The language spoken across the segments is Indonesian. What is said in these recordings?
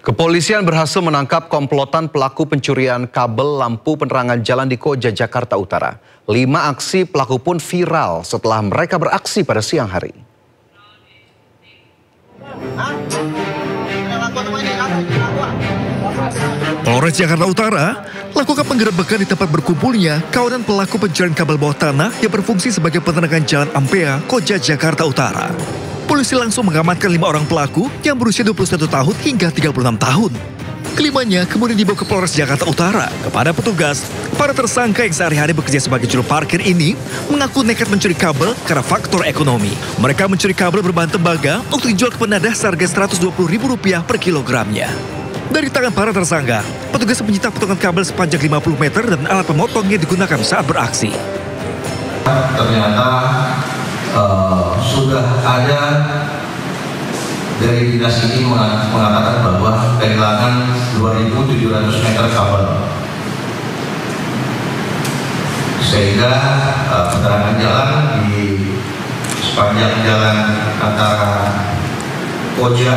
Kepolisian berhasil menangkap komplotan pelaku pencurian kabel lampu penerangan jalan di Koja, Jakarta Utara. 5 aksi pelaku pun viral setelah mereka beraksi pada siang hari. Polres Jakarta Utara lakukan penggerebekan di tempat berkumpulnya kawanan pelaku pencurian kabel bawah tanah yang berfungsi sebagai penerangan jalan Ampea, Koja, Jakarta Utara. Polisi langsung mengamankan 5 orang pelaku yang berusia 21 tahun hingga 36 tahun. Kelimanya kemudian dibawa ke Polres Jakarta Utara. Kepada petugas, para tersangka yang sehari-hari bekerja sebagai juru parkir ini mengaku nekat mencuri kabel karena faktor ekonomi. Mereka mencuri kabel berbahan tembaga untuk dijual ke penadah seharga Rp120.000 per kilogramnya. Dari tangan para tersangka, petugas menyita potongan kabel sepanjang 50 meter dan alat pemotong yang digunakan saat beraksi. Ternyata sudah ada dari dinas ini mengatakan bahwa kehilangan 2.700 meter kabel, sehingga penerangan jalan di sepanjang jalan antara Koja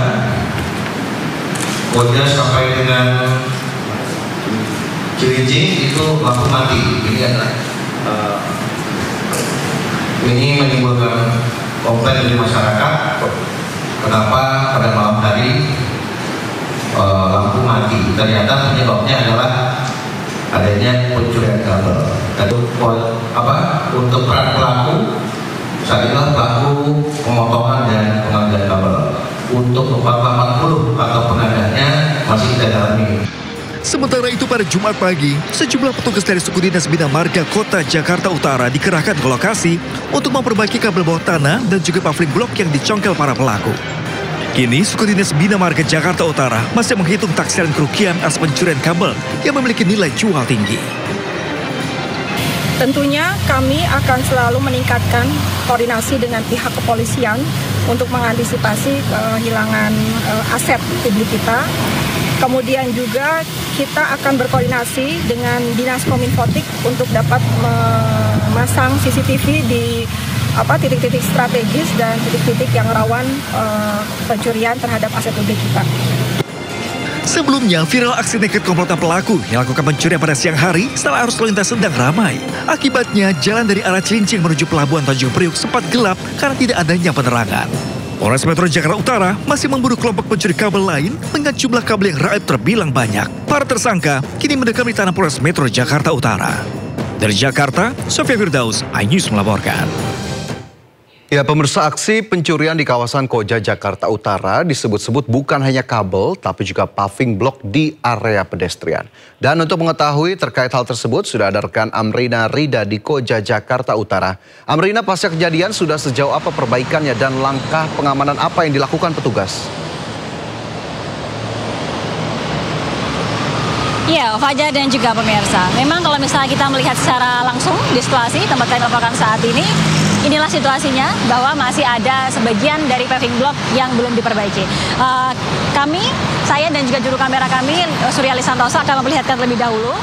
sampai dengan Cilincing itu lampu mati. Ini adalah ini menimbulkan komplain dari masyarakat. Kenapa pada malam hari lampu mati? Ternyata penyebabnya adalah adanya pencurian kabel. Dan untuk peran pelaku, saat inilah pelaku pemotongan dan pengambilan kabel. Untuk 480 atau penadahnya masih kita dalami. Sementara itu pada Jumat pagi, sejumlah petugas dari Suku Dinas Bina Marga Kota Jakarta Utara dikerahkan ke lokasi untuk memperbaiki kabel bawah tanah dan juga paving blok yang dicongkel para pelaku. Kini Suku Dinas Bina Marga Jakarta Utara masih menghitung taksiran kerugian atas pencurian kabel yang memiliki nilai jual tinggi. Tentunya kami akan selalu meningkatkan koordinasi dengan pihak kepolisian untuk mengantisipasi kehilangan aset publik kita. Kemudian juga kita akan berkoordinasi dengan Dinas Kominfotik untuk dapat memasang CCTV di titik-titik strategis dan titik-titik yang rawan pencurian terhadap aset publik kita. Sebelumnya, viral aksi nekat komplotan pelaku yang melakukan pencurian pada siang hari setelah arus lalu lintas sedang ramai. Akibatnya, jalan dari arah Cilincing menuju Pelabuhan Tanjung Priuk sempat gelap karena tidak adanya penerangan. Polres Metro Jakarta Utara masih memburu kelompok pencuri kabel lain dengan jumlah kabel yang raib terbilang banyak. Para tersangka kini mendekam di tanah Polres Metro Jakarta Utara. Dari Jakarta, Sofia Firdaus, iNews melaporkan. Ya, pemirsa, aksi pencurian di kawasan Koja, Jakarta Utara disebut-sebut bukan hanya kabel, tapi juga paving blok di area pedestrian. Dan untuk mengetahui terkait hal tersebut, sudah ada rekan Amrina Rida di Koja, Jakarta Utara. Amrina, pasca kejadian sudah sejauh apa perbaikannya dan langkah pengamanan apa yang dilakukan petugas? Ya, Fajar dan juga pemirsa. Memang kalau misalnya kita melihat secara langsung di situasi tempat kami melaporkan saat ini, inilah situasinya bahwa masih ada sebagian dari paving block yang belum diperbaiki. Saya dan juga juru kamera kami, Suryali Santosa, akan memperlihatkan terlebih dahulu.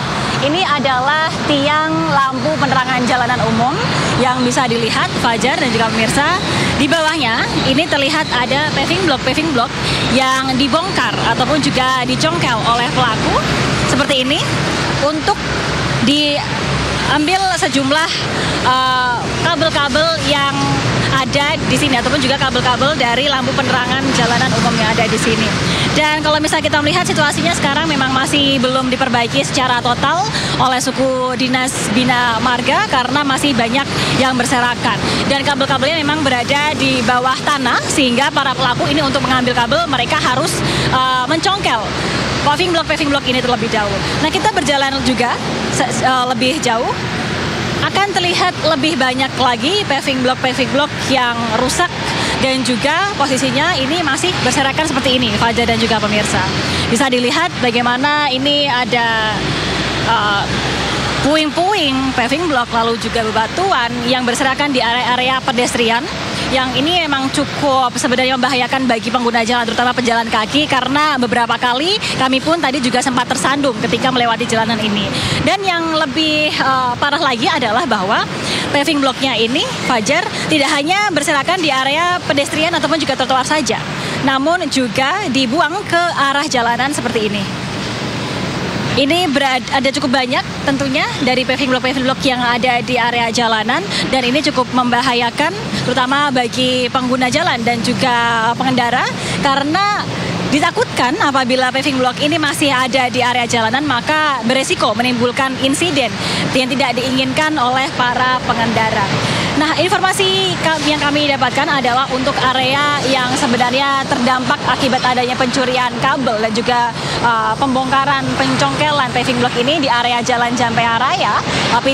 Ini adalah tiang lampu penerangan jalanan umum yang bisa dilihat Fajar dan juga pemirsa. Di bawahnya ini terlihat ada paving block yang dibongkar ataupun juga dicongkel oleh pelaku seperti ini untuk diambil sejumlah kabel-kabel yang ada di sini ataupun juga kabel-kabel dari lampu penerangan jalanan umum yang ada di sini. Dan kalau misalnya kita melihat situasinya sekarang memang masih belum diperbaiki secara total oleh Suku Dinas Bina Marga karena masih banyak yang berserakan. Dan kabel-kabelnya memang berada di bawah tanah sehingga para pelaku ini untuk mengambil kabel mereka harus mencongkel paving block ini terlebih dahulu. Nah, kita berjalan juga lebih jauh. Akan terlihat lebih banyak lagi paving block yang rusak dan juga posisinya ini masih berserakan seperti ini, Fajar dan juga pemirsa. Bisa dilihat bagaimana ini ada puing-puing paving block lalu juga bebatuan yang berserakan di area-area pedestrian. Yang ini memang cukup sebenarnya membahayakan bagi pengguna jalan, terutama pejalan kaki, karena beberapa kali kami pun tadi juga sempat tersandung ketika melewati jalanan ini. Dan yang lebih parah lagi adalah bahwa paving blocknya ini, Fajar, tidak hanya berserakan di area pedestrian ataupun juga trotoar saja. namun juga dibuang ke arah jalanan seperti ini. Ini ada cukup banyak tentunya dari paving block yang ada di area jalanan, dan ini cukup membahayakan terutama bagi pengguna jalan dan juga pengendara, karena ditakutkan apabila paving block ini masih ada di area jalanan maka beresiko menimbulkan insiden yang tidak diinginkan oleh para pengendara. Nah, informasi yang kami dapatkan adalah untuk area yang sebenarnya terdampak akibat adanya pencurian kabel dan juga pembongkaran pencongkelan paving block ini di area Jalan Jampea Raya,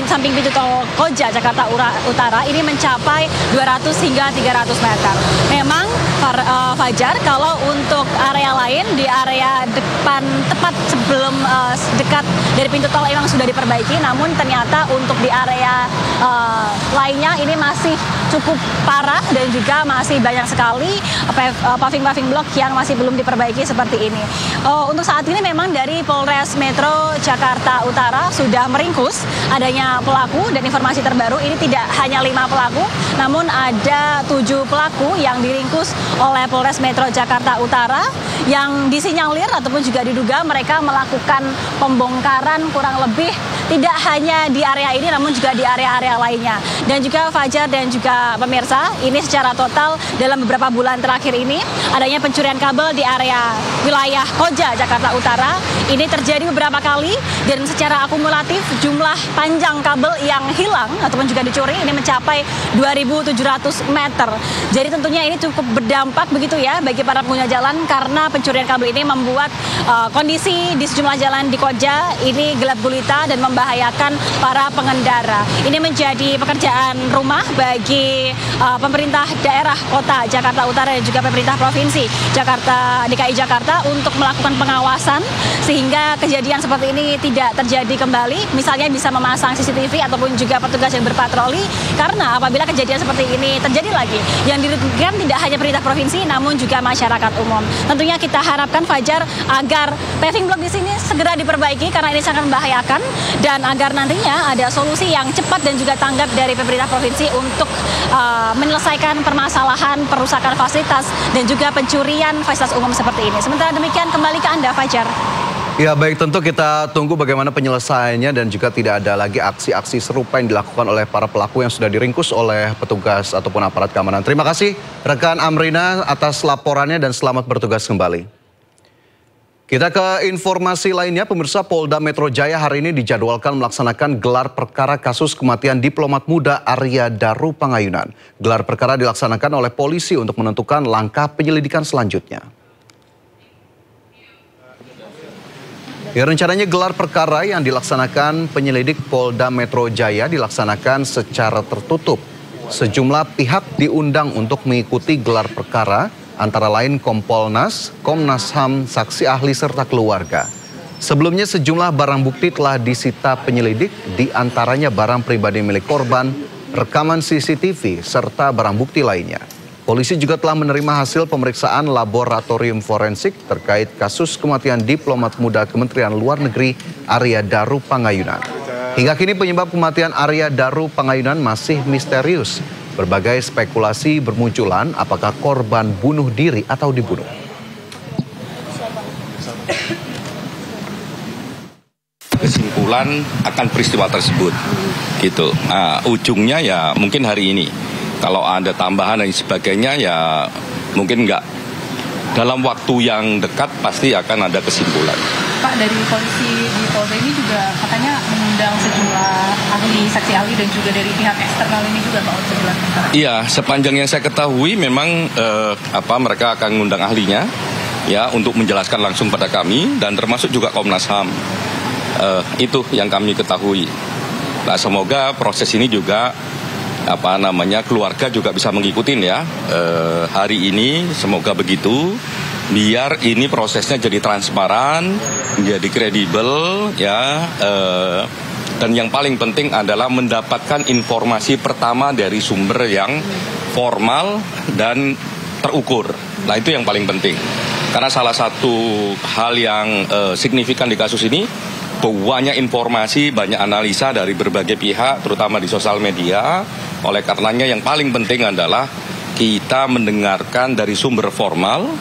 samping pintu tol Koja, Jakarta Utara, ini mencapai 200 hingga 300 meter. Memang Fajar, kalau untuk area lain di area depan tepat sebelum dekat dari pintu tol memang sudah diperbaiki, namun ternyata untuk di area lainnya ini masih cukup parah dan juga masih banyak sekali paving block yang masih belum diperbaiki seperti ini. Untuk saat ini memang dari Polres Metro Jakarta Utara sudah meringkus adanya pelaku, dan informasi terbaru ini tidak hanya 5 pelaku, namun ada 7 pelaku yang diringkus oleh Polres Metro Jakarta Utara yang disinyalir ataupun juga diduga mereka melakukan pembongkaran kurang lebih tidak hanya di area ini namun juga di area-area lainnya. Dan juga Fajar dan juga pemirsa, ini secara total dalam beberapa bulan terakhir ini adanya pencurian kabel di area wilayah Koja, Jakarta Utara. Ini terjadi beberapa kali dan secara akumulatif jumlah panjang kabel yang hilang ataupun juga dicuri ini mencapai 2.700 meter. Jadi tentunya ini cukup berdampak begitu ya bagi para pengguna jalan, karena pencurian kabel ini membuat kondisi di sejumlah jalan di Koja ini gelap gulita dan membahayakan para pengendara. Ini menjadi pekerjaan rumah bagi pemerintah daerah kota Jakarta Utara dan juga pemerintah provinsi DKI Jakarta untuk melakukan pengawasan sehingga kejadian seperti ini tidak terjadi kembali. Misalnya bisa memasang CCTV ataupun juga petugas yang berpatroli, karena apabila kejadian seperti ini terjadi lagi, yang dirugikan tidak hanya pemerintah provinsi namun juga masyarakat umum. Tentunya kita harapkan Fajar agar paving block di sini segera diperbaiki karena ini sangat membahayakan, dan agar nantinya ada solusi yang cepat dan juga tanggap dari pemerintah provinsi untuk menyelesaikan permasalahan perusakan fasilitas dan juga pencurian fasilitas umum seperti ini. Sementara demikian kembali ke Anda, Fajar. Ya baik, tentu kita tunggu bagaimana penyelesaiannya dan juga tidak ada lagi aksi-aksi serupa yang dilakukan oleh para pelaku yang sudah diringkus oleh petugas ataupun aparat keamanan. Terima kasih rekan Amrina atas laporannya dan selamat bertugas kembali. Kita ke informasi lainnya, pemirsa. Polda Metro Jaya hari ini dijadwalkan melaksanakan gelar perkara kasus kematian diplomat muda Arya Daru Pangayunan. Gelar perkara dilaksanakan oleh polisi untuk menentukan langkah penyelidikan selanjutnya. Ya, rencananya gelar perkara yang dilaksanakan penyelidik Polda Metro Jaya dilaksanakan secara tertutup. Sejumlah pihak diundang untuk mengikuti gelar perkara, antara lain Kompolnas, Komnas HAM, saksi ahli serta keluarga. Sebelumnya sejumlah barang bukti telah disita penyelidik, di antaranya barang pribadi milik korban, rekaman CCTV, serta barang bukti lainnya. Polisi juga telah menerima hasil pemeriksaan laboratorium forensik terkait kasus kematian diplomat muda Kementerian Luar Negeri Arya Daru Pangayunan. Hingga kini penyebab kematian Arya Daru Pangayunan masih misterius. Berbagai spekulasi bermunculan apakah korban bunuh diri atau dibunuh. Kesimpulan akan peristiwa tersebut, gitu. Nah, ujungnya ya mungkin hari ini. Kalau ada tambahan dan sebagainya ya mungkin enggak. Dalam waktu yang dekat pasti akan ada kesimpulan. Pak, dari polisi di Polda ini juga katanya mengundang sejumlah ahli, saksi ahli dan juga dari pihak eksternal ini juga Pak untuk dilakukan. Iya, sepanjang yang saya ketahui memang mereka akan mengundang ahlinya ya untuk menjelaskan langsung pada kami dan termasuk juga Komnas HAM. Itu yang kami ketahui. Nah, semoga proses ini juga keluarga juga bisa mengikuti ya hari ini, semoga begitu, biar ini prosesnya jadi transparan, jadi kredibel ya, dan yang paling penting adalah mendapatkan informasi pertama dari sumber yang formal dan terukur. Nah, itu yang paling penting, karena salah satu hal yang signifikan di kasus ini, banyak informasi, banyak analisa dari berbagai pihak, terutama di sosial media. Oleh karenanya yang paling penting adalah kita mendengarkan dari sumber formal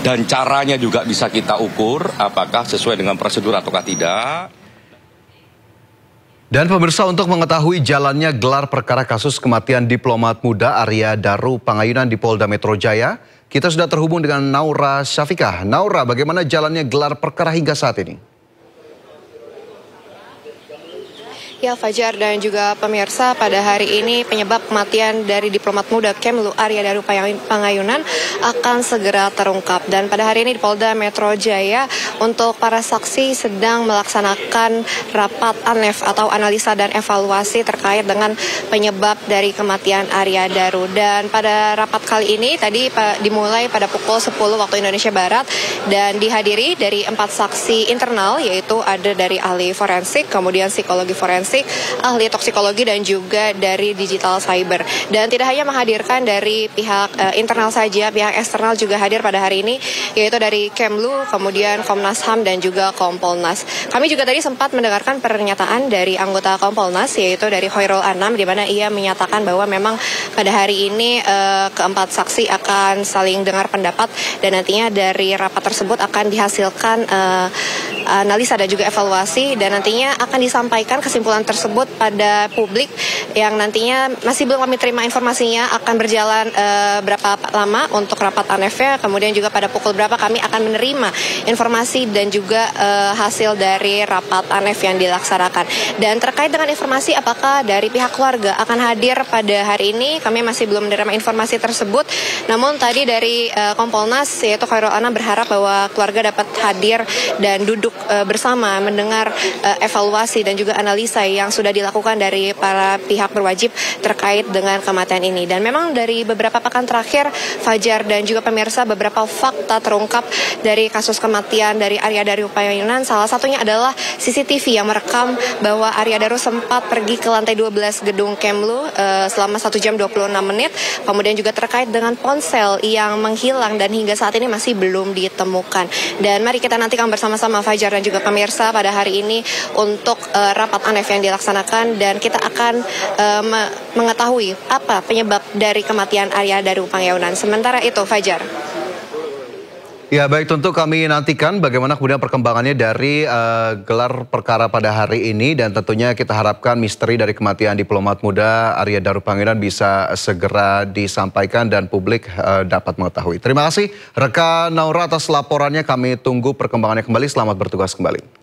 dan caranya juga bisa kita ukur apakah sesuai dengan prosedur ataukah tidak. Dan pemirsa, untuk mengetahui jalannya gelar perkara kasus kematian diplomat muda Arya Daru Pangayunan di Polda Metro Jaya, kita sudah terhubung dengan Naura Syafikah. Naura, bagaimana jalannya gelar perkara hingga saat ini? Ya, Fajar dan juga pemirsa, pada hari ini penyebab kematian dari diplomat muda Kemlu Arya Daru Pangayunan akan segera terungkap. Dan pada hari ini di Polda Metro Jaya untuk para saksi sedang melaksanakan rapat ANEF atau analisa dan evaluasi terkait dengan penyebab dari kematian Arya Daru. Dan pada rapat kali ini tadi dimulai pada pukul 10 waktu Indonesia Barat dan dihadiri dari 4 saksi internal, yaitu ada dari ahli forensik, kemudian psikologi forensik, ahli toksikologi dan juga dari digital cyber. Dan tidak hanya menghadirkan dari pihak internal saja, pihak eksternal juga hadir pada hari ini, yaitu dari Kemlu, kemudian Komnas HAM dan juga Kompolnas. Kami juga tadi sempat mendengarkan pernyataan dari anggota Kompolnas, yaitu dari Khairul Anam, di mana ia menyatakan bahwa memang pada hari ini keempat saksi akan saling dengar pendapat dan nantinya dari rapat tersebut akan dihasilkan analisa dan juga evaluasi, dan nantinya akan disampaikan kesimpulan tersebut pada publik yang nantinya masih belum kami terima informasinya akan berjalan berapa lama untuk rapat ANEF-nya, kemudian juga pada pukul berapa kami akan menerima informasi dan juga hasil dari rapat ANEF yang dilaksanakan. Dan terkait dengan informasi apakah dari pihak keluarga akan hadir pada hari ini, kami masih belum menerima informasi tersebut. Namun tadi dari Kompolnas, yaitu Khairul Anam, berharap bahwa keluarga dapat hadir dan duduk bersama mendengar evaluasi dan juga analisa yang sudah dilakukan dari para pihak berwajib terkait dengan kematian ini. Dan memang dari beberapa pekan terakhir, Fajar dan juga pemirsa, beberapa fakta terungkap dari kasus kematian dari Arya Daru Pangayunan. Salah satunya adalah CCTV yang merekam bahwa Arya Daru sempat pergi ke lantai 12 gedung Kemlu selama 1 jam 26 menit. Kemudian juga terkait dengan ponsel yang menghilang dan hingga saat ini masih belum ditemukan. Dan mari kita nantikan bersama-sama, Fajar dan juga pemirsa, pada hari ini untuk rapat ANEF yang dilaksanakan, dan kita akan mengetahui apa penyebab dari kematian Arya Daru Pangayunan. Sementara itu, Fajar. Ya, baik, tentu kami nantikan bagaimana kemudian perkembangannya dari gelar perkara pada hari ini, dan tentunya kita harapkan misteri dari kematian diplomat muda Arya Daru Pangayunan bisa segera disampaikan dan publik dapat mengetahui. Terima kasih rekan Naura atas laporannya, kami tunggu perkembangannya kembali. Selamat bertugas kembali.